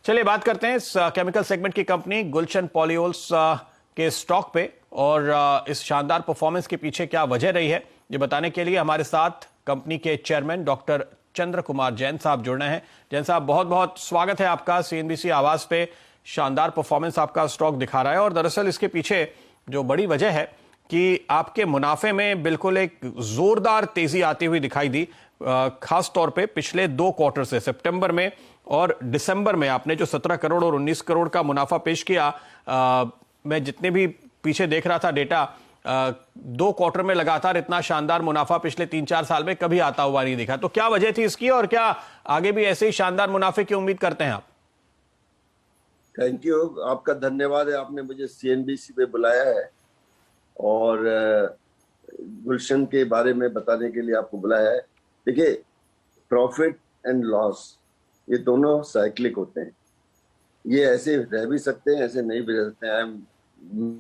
चलिए बात करते हैं इस केमिकल सेगमेंट की कंपनी गुलशन पॉलियोल्स के स्टॉक पे और इस शानदार परफॉर्मेंस के पीछे क्या वजह रही है, ये बताने के लिए हमारे साथ कंपनी के चेयरमैन डॉक्टर चंद्र कुमार जैन साहब जुड़ रहे हैं। जैन साहब, बहुत बहुत स्वागत है आपका सीएनबीसी आवाज पे। शानदार परफॉर्मेंस आपका स्टॉक दिखा रहा है और दरअसल इसके पीछे जो बड़ी वजह है कि आपके मुनाफे में बिल्कुल एक जोरदार तेजी आती हुई दिखाई दी, खास तौर पे पिछले 2 क्वार्टर से, सितंबर में और दिसंबर में आपने जो 17 करोड़ और 19 करोड़ का मुनाफा पेश किया। मैं जितने भी पीछे देख रहा था डेटा, 2 क्वार्टर में लगातार इतना शानदार मुनाफा पिछले 3-4 साल में कभी आता हुआ नहीं दिखा। तो क्या वजह थी इसकी और क्या आगे भी ऐसे ही शानदार मुनाफे की उम्मीद करते हैं आप? थैंक यू, आपका धन्यवाद है, आपने मुझे सीएनबीसी पे बुलाया है और गुलशन के बारे में बताने के लिए आपको बुलाया है। देखिए, प्रॉफिट एंड लॉस ये दोनों साइक्लिक होते हैं, ये ऐसे रह भी सकते हैं, ऐसे नहीं भी रह सकते हैं।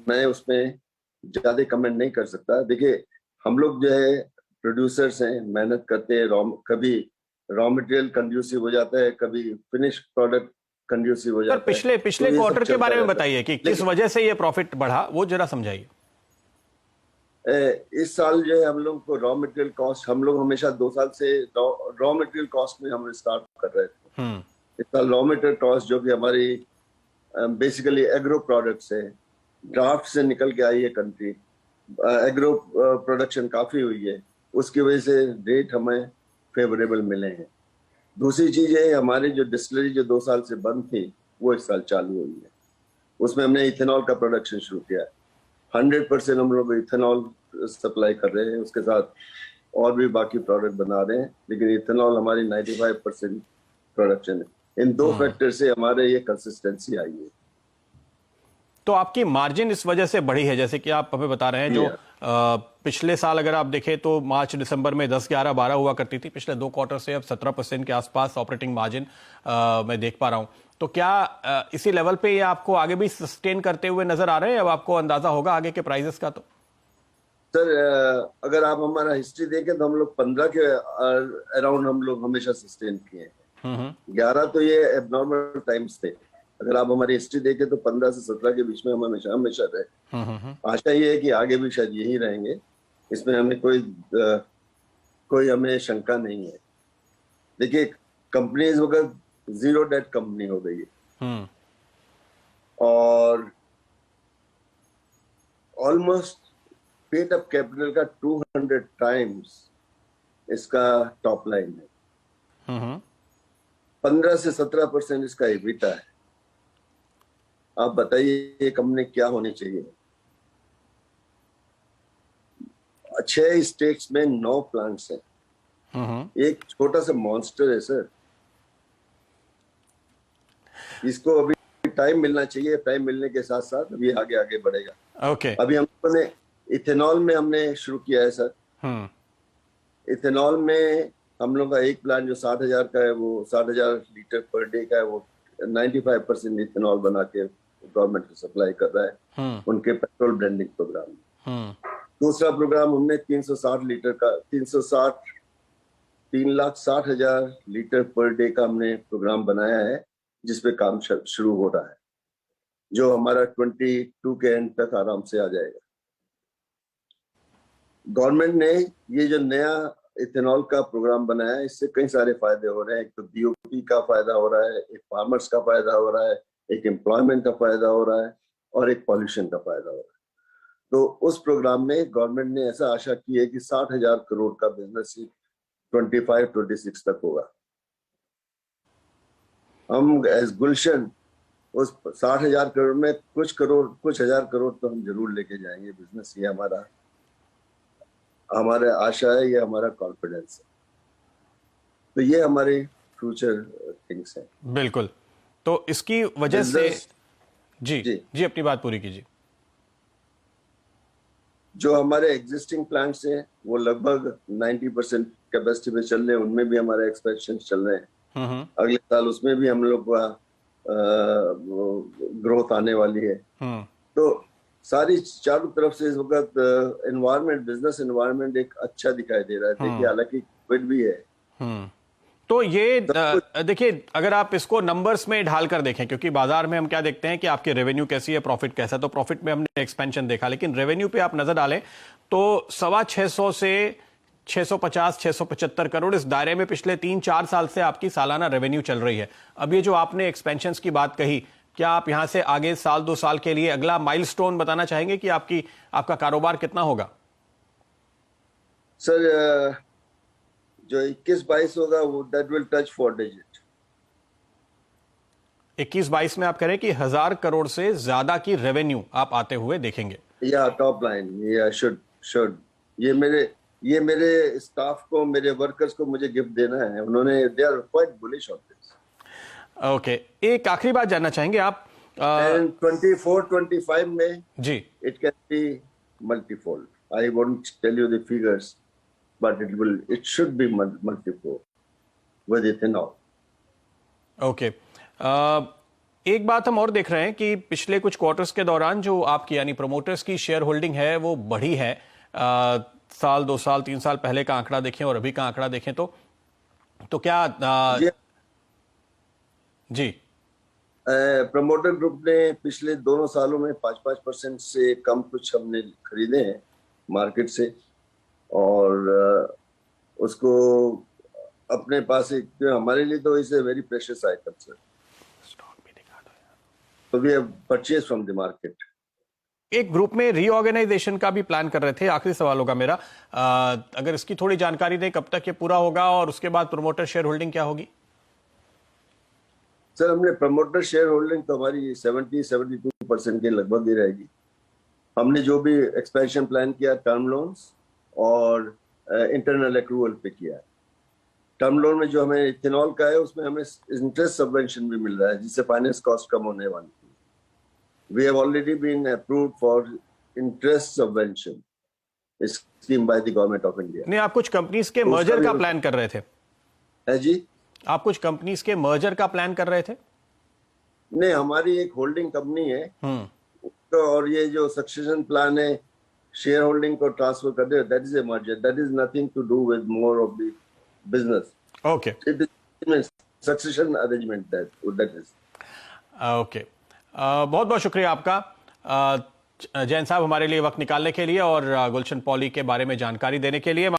मैं उसमें ज्यादा कमेंट नहीं कर सकता। देखिए, हम लोग जो है प्रोड्यूसर्स हैं, मेहनत करते हैं। कभी रॉ मटेरियल कंड्यूसिव हो जाता है, कभी फिनिश प्रोडक्ट कंड्यूसिव हो जाता है। पिछले क्वार्टर के बारे में बताइए कि किस वजह से ये प्रॉफिट बढ़ा, वो जरा समझाइए। इस साल जो है हम लोग को रॉ मटेरियल कॉस्ट, हम लोग हमेशा 2 साल से रॉ मटेरियल कॉस्ट में हम स्टार्ट कर रहे थे। इस साल रॉ मटेरियल कॉस्ट जो कि हमारी बेसिकली एग्रो प्रोडक्ट्स है, ड्राफ्ट से निकल के आई है कंट्री, एग्रो प्रोडक्शन काफी हुई है, उसकी वजह से रेट हमें फेवरेबल मिले हैं। दूसरी चीज है, हमारी जो डिस्टिलरी जो 2 साल से बंद थी वो इस साल चालू हुई है। उसमें हमने इथेनॉल का प्रोडक्शन शुरू किया है। 100% हम लोग इथेनॉल सप्लाई कर रहे हैं, उसके साथ और भी बाकी प्रोडक्ट बना रहे हैं, लेकिन इथेनॉल हमारी 95% प्रोडक्शन है। इन 2 फैक्टर से हमारे ये कंसिस्टेंसी आई है। तो आपकी मार्जिन इस वजह से बढ़ी है, जैसे कि आप हमें बता रहे हैं, जो पिछले साल अगर आप देखें तो मार्च दिसंबर में 10, 11, 12 हुआ करती थी, पिछले 2 क्वार्टर से अब 17% के आसपास ऑपरेटिंग मार्जिन मैं देख पा रहा हूं। तो क्या इसी लेवल पे ये आपको आगे भी सस्टेन करते हुए नजर आ रहे हैं? अब आपको अंदाजा होगा आगे के प्राइसेस का। तो सर, अगर आप हमारा हिस्ट्री देखें तो हम लोग 15 के अराउंड हम लोग हमेशा सस्टेन किए हैं। 11 तो ये एबनॉर्मल टाइम्स थे। अगर आप हमारी हिस्ट्री देखें तो 15 से 17 के बीच में हम हमेशा हमेशा रहे। आशा ये है कि आगे भी शायद यही रहेंगे, इसमें हमें कोई हमें शंका नहीं है। देखिए, कंपनी इस वक्त 0 डेट कंपनी हो गई है और ऑलमोस्ट पेड अप कैपिटल का 200 टाइम्स इसका टॉप लाइन है। 15 से 17% इसका एबिटा है। आप बताइए ये कंपनी क्या होनी चाहिए? 6 स्टेट्स में 9 प्लांट्स हैं। एक छोटा सा मॉन्स्टर है सर। इसको अभी टाइम मिलना चाहिए, टाइम मिलने के साथ साथ अभी आगे आगे बढ़ेगा। अभी हम लोगों ने इथेनॉल में हमने शुरू किया है सर। इथेनॉल में हम लोग का एक प्लांट जो 60,000 का है, वो 60,000 लीटर पर डे का है, वो 95% इथेनॉल बना के गवर्नमेंट को सप्लाई कर रहा है उनके पेट्रोल ब्लेंडिंग प्रोग्राम में। दूसरा प्रोग्राम हमने 360 लीटर का 3,60,000 लीटर पर डे का हमने प्रोग्राम बनाया है, जिसपे काम शुरू हो रहा है, जो हमारा 22 के एंड तक आराम से आ जाएगा। गवर्नमेंट ने ये जो नया इथेनॉल का प्रोग्राम बनाया है, इससे कई सारे फायदे हो रहे हैं। एक तो बीओपी का फायदा हो रहा है, एक फार्मर्स का फायदा हो रहा है, एक एम्प्लॉयमेंट का फायदा हो रहा है और एक पॉल्यूशन का फायदा हो रहा है। तो उस प्रोग्राम में गवर्नमेंट ने ऐसा आशा की है कि 60,000 करोड़ का बिजनेस 25-26 तक होगा। हम एज गुलशन उस 60,000 करोड़ में कुछ हजार करोड़ तो हम जरूर लेके जाएंगे बिजनेस। ये हमारा आशा है, ये हमारा कॉन्फिडेंस है। तो ये हमारे फ्यूचर थिंग्स हैं। बिल्कुल। तो इसकी वजह से जी अपनी बात पूरी कीजिए। जो हमारे एग्जिस्टिंग प्लांट्स हैं वो लगभग 90% कैपेसिटी पे चल रहे हैं, उनमें भी हमारे एक्सपेंशन चल रहे हैं। अगले साल उसमें भी हम लोग का ग्रोथ आने वाली है। तो सारी चारों तरफ से इस वक्त बिजनेस एनवायरनमेंट एक अच्छा दिखाई दे रहा है। देखिए, हालांकि कोविड भी है। तो ये देखिए, अगर आप इसको नंबर्स में ढाल कर देखें, क्योंकि बाजार में हम क्या देखते हैं कि आपकी रेवेन्यू कैसी है, प्रॉफिट कैसा है, तो प्रॉफिट में हमने एक्सपेंशन देखा, लेकिन रेवेन्यू पे आप नजर डालें तो 625 से 650 675 करोड़ इस दायरे में पिछले 3-4 साल से आपकी सालाना रेवेन्यू चल रही है। अब ये जो आपने एक्सपेंशन की बात कही, क्या आप यहां से आगे 1-2 साल के लिए अगला माइलस्टोन बताना चाहेंगे कि आपका कारोबार कितना होगा? सर, जो 21-22 होगा वो दैट विल टच 4 डिजिट। 21-22 में आप कह रहे हैं कि 1000 करोड़ से ज्यादा की रेवेन्यू आप आते हुए देखेंगे? या टॉप लाइन, या शुड ये मेरे स्टाफ को, मेरे वर्कर्स को मुझे गिफ्ट देना है। उन्होंने they are quite bullish on this. Okay, एक आखिरी बात जानना चाहेंगे आप एंड 24-25 में जी, it can be multifold. I won't tell you the figures, but it should be multiple with ethanol. Okay, एक बात हम और देख रहे हैं कि पिछले कुछ क्वार्टर्स के दौरान जो आपकी यानी प्रोमोटर्स की शेयर होल्डिंग है वो बढ़ी है। साल 2 साल 3 साल पहले का आंकड़ा देखें और अभी का आंकड़ा देखें तो क्या जी प्रमोटर ग्रुप ने पिछले दोनों सालों में 5% से कम कुछ हमने खरीदे हैं मार्केट से, और उसको अपने पास एक, हमारे लिए तो is a very precious item sir. तो we have purchase from the market. एक ग्रुप में रीऑर्गेनाइजेशन का भी प्लान कर रहे थे। आखिरी सवाल होगा मेरा, अगर इसकी थोड़ी जानकारी दें, कब तक ये पूरा होगा और उसके बाद प्रमोटर शेयर होल्डिंग क्या होगी? सर, हमने प्रमोटर शेयर होल्डिंग तो हमारी 70-72% के लगभग ही रहेगी। हमने जो भी एक्सपेंशन प्लान किया, टर्म लोन्स और इंटरनल एक्रूवल पे किया है। टर्म लोन में जो हमें इथेनॉल का है उसमें हमें इंटरेस्ट सबवेंशन भी मिल रहा है, जिससे फाइनेंस कॉस्ट कम होने वाली है। We have already been approved for interest subvention scheme by the government of India. नहीं, आप कुछ कंपनीज के मर्जर का प्लान कर रहे थे? है जी, आप कुछ कंपनीज के मर्जर का प्लान कर रहे थे? नहीं, हमारी एक होल्डिंग कंपनी है तो, और ये जो सक्सेशन प्लान है शेयर होल्डिंग को ट्रांसफर कर दे, that is a merger, that is nothing to do with more of the business. Okay, it is succession arrangement that is okay. बहुत बहुत शुक्रिया आपका जैन साहब, हमारे लिए वक्त निकालने के लिए और गुलशन पॉली के बारे में जानकारी देने के लिए।